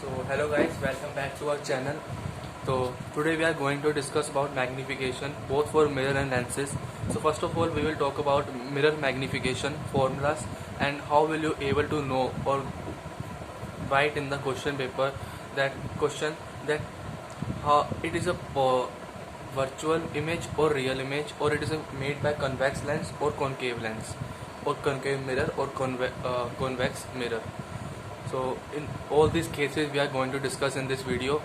So hello guys, welcome back to our channel. So today we are going to discuss about magnification both for mirror and lenses. So first of all we will talk about mirror magnification formulas and how will you able to know or write in the question paper that question that it is a virtual image or real image, or it is made by convex lens or concave lens or concave mirror or convex mirror. So in all these cases we are going to discuss in this video.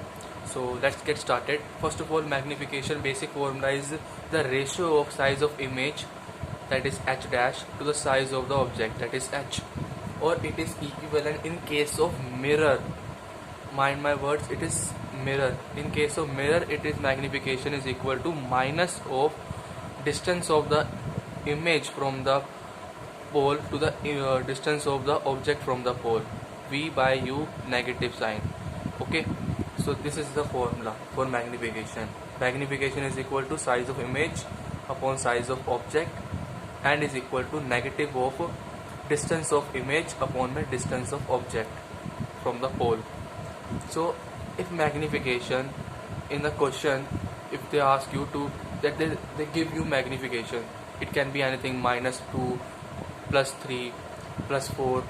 So let's get started. First of all, magnification basic formula is the ratio of size of image, that is h dash, to the size of the object, that is h, or it is equivalent in case of mirror. Mind my words, it is mirror. In case of mirror, it is magnification is equal to minus of distance of the image from the pole to the distance of the object from the pole, v by u negative sign. Okay, so this is the formula for magnification. Magnification is equal to size of image upon size of object and is equal to negative of distance of image upon the distance of object from the pole. So if magnification in the question, if they ask you to that they give you magnification, it can be anything, -2, +3, +4,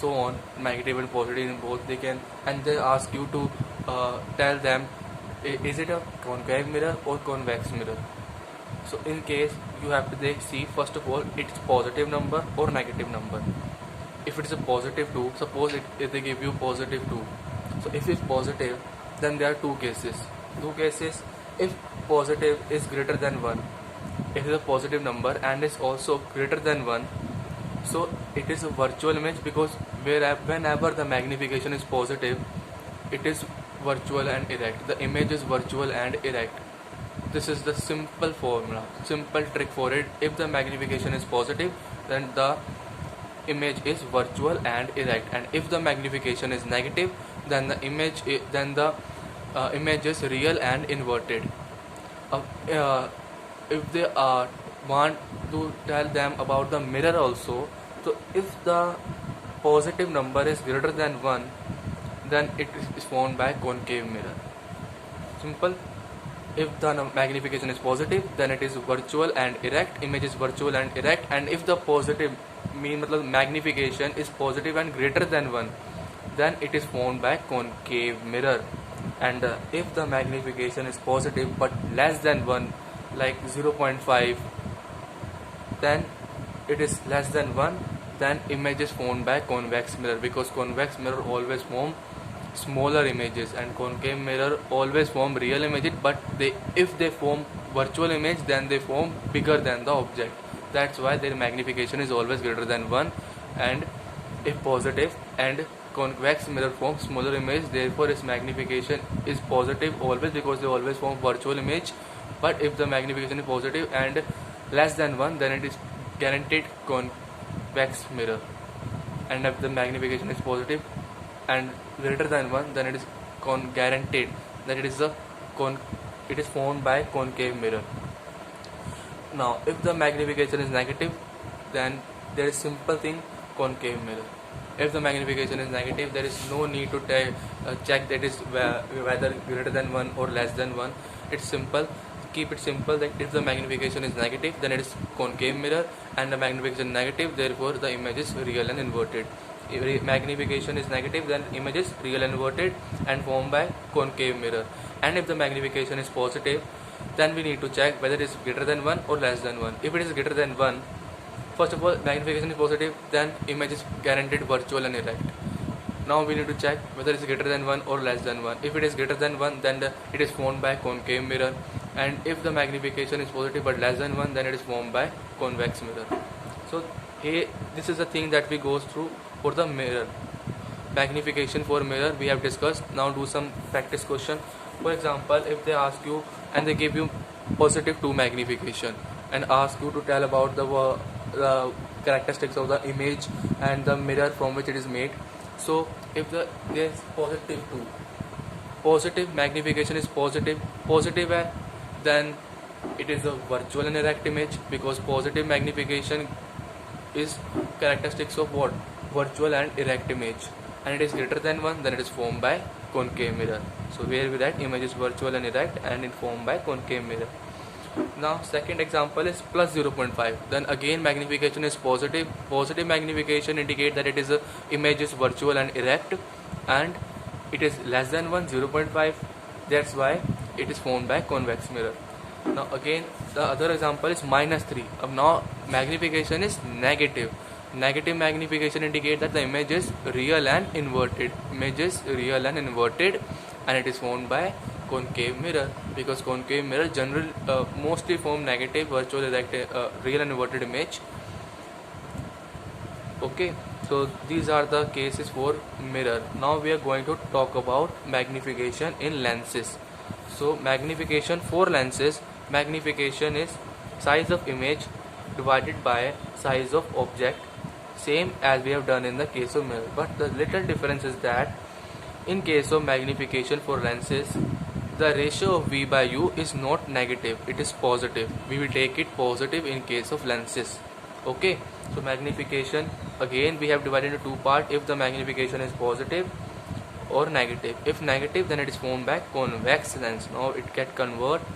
so on, negative and positive in both they can, and they ask you to tell them is it a concave mirror or convex mirror. So in case you have to see first of all it's positive number or negative number. If it is a positive 2, suppose if they give you positive 2, so if it's positive then there are two cases. If positive is greater than 1, it is a positive number and is also greater than 1, so it is a virtual image, because whenever the magnification is positive, it is virtual and erect. The image is virtual and erect. This is the simple formula, simple trick for it. If the magnification is positive, then the image is virtual and erect, and if the magnification is negative, then the image is real and inverted. If they want to tell them about the mirror also, so if the positive number is greater than 1, then it is formed by concave mirror. Simple. If the magnification is positive, then it is virtual and erect, image is virtual and erect, and if the positive magnification is positive and greater than 1, then it is formed by concave mirror. And if the magnification is positive but less than 1, like 0.5, then it is less than 1, then image is formed by convex mirror, because convex mirror always form smaller images and concave mirror always form real images, but if they form virtual image, then they form bigger than the object. That's why their magnification is always greater than 1, and if positive, and convex mirror forms smaller image, therefore its magnification is positive always, because they always form virtual image. But if the magnification is positive and less than 1, then it is guaranteed convex mirror, and if the magnification is positive and greater than 1, then it is guaranteed that it is formed by concave mirror. Now if the magnification is negative, then there is simple thing, concave mirror. If the magnification is negative, there is no need to check that is whether greater than 1 or less than 1. It's simple. Keep it simple, that if the magnification is negative, then it is concave mirror, and the magnification negative, therefore the image is real and inverted. If magnification is negative, then image is real and inverted and formed by concave mirror. And if the magnification is positive, then we need to check whether it is greater than 1 or less than 1. If it is greater than 1, first of all magnification is positive, then image is guaranteed virtual and erect. Now we need to check whether it is greater than 1 or less than 1. If it is greater than 1, then it is formed by concave mirror, and if the magnification is positive but less than 1, then it is formed by convex mirror. So this is the thing that we go through for the mirror. Magnification for mirror we have discussed. Now do some practice question. For example, if they ask you and they give you +2 magnification and ask you to tell about the characteristics of the image and the mirror from which it is made. So if there is +2, positive magnification is positive, then it is a virtual and erect image, because positive magnification is characteristics of what? Virtual and erect image. and it is greater than 1, then it is formed by concave mirror. So where we write image is virtual and erect and it formed by concave mirror. Now second example is plus 0.5. Then again magnification is positive. Positive magnification indicate that it is a image is virtual and erect, and it is less than 1, 0.5. That's why it is formed by convex mirror. Now again the other example is minus 3. Now magnification is negative. Negative magnification indicate that the image is real and inverted. Image is real and inverted, and it is formed by concave mirror, because concave mirror generally mostly form negative, virtual, erect, real and inverted image. Okay, so these are the cases for mirror. Now we are going to talk about magnification in lenses. So magnification for lenses, magnification is size of image divided by size of object, same as we have done in the case of mirror, but the little difference is that in case of magnification for lenses, the ratio of V by U is not negative, it is positive. We will take it positive in case of lenses. Okay, so magnification again we have divided into two parts. If the magnification is positive or negative, if negative, then it is formed by convex lens. Now it get converted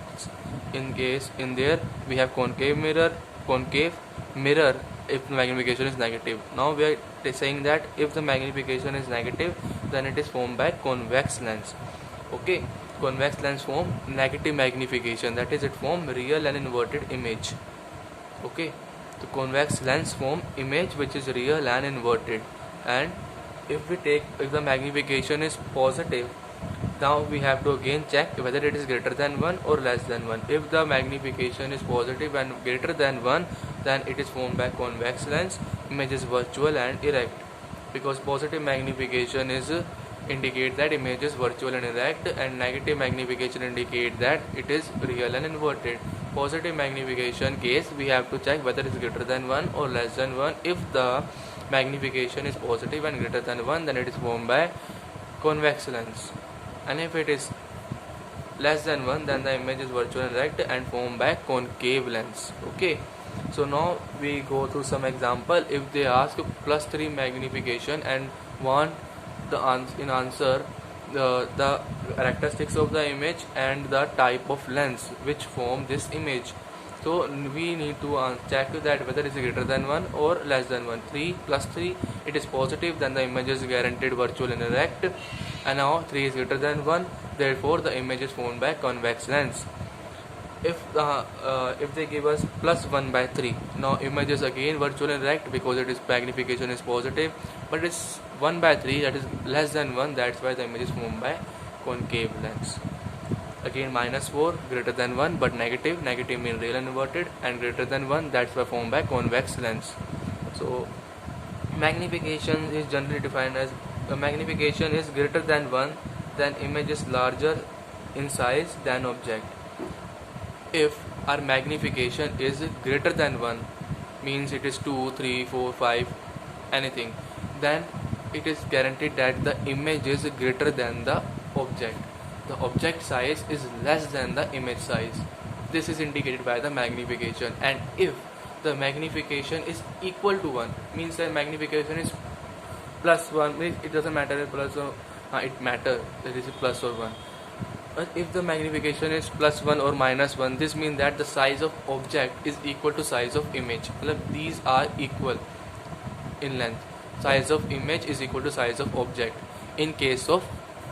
in case in there we have concave mirror if the magnification is negative. Now we are saying that if the magnification is negative, then it is formed by convex lens. Okay, convex lens form negative magnification, that is it form real and inverted image. Okay, the convex lens form image which is real and inverted. And if the magnification is positive, now we have to again check whether it is greater than 1 or less than 1. If the magnification is positive and greater than 1, then it is formed by convex lens, image is virtual and erect, because positive magnification is indicate that image is virtual and erect, and negative magnification indicate that it is real and inverted. Positive magnification case we have to check whether it is greater than 1 or less than 1. If the magnification is positive and greater than 1, then it is formed by convex lens, and if it is less than 1, then the image is virtual and erect and formed by concave lens. Okay, so now we go through some example. If they ask plus 3 magnification and want the answer the characteristics of the image and the type of lens which form this image, so we need to check that whether it is greater than 1 or less than 1. 3 plus 3, it is positive, then the image is guaranteed virtual and erect, and now 3 is greater than 1, therefore the image is formed by convex lens. If they give us plus 1 by 3, now image is again virtual and erect because it is magnification is positive, but it's 1 by 3, that is less than 1, that's why the image is formed by concave lens. Again minus 4, greater than 1 but negative means real and inverted, and greater than 1, that's why formed by convex lens. So magnification is generally defined as magnification is greater than 1, then image is larger in size than object. If our magnification is greater than 1, means it is 2, 3, 4, 5, anything, then it is guaranteed that the image is greater than the object. The object size is less than the image size. This is indicated by the magnification. And if the magnification is equal to 1, means the magnification is plus 1, means it doesn't matter if plus or it matters that is plus or 1. But if the magnification is plus 1 or minus 1, this means that the size of object is equal to size of image. These are equal in length. Size of image is equal to size of object in case of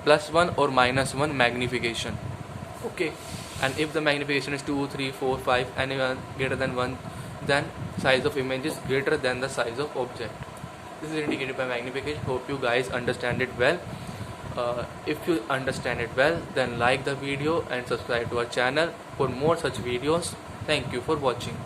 plus 1 or minus 1 magnification. Okay, and if the magnification is 2, 3, 4, 5, and greater than 1, then size of image is greater than the size of object. This is indicated by magnification. Hope you guys understand it well. If you understand it well, then like the video and subscribe to our channel for more such videos. Thank you for watching.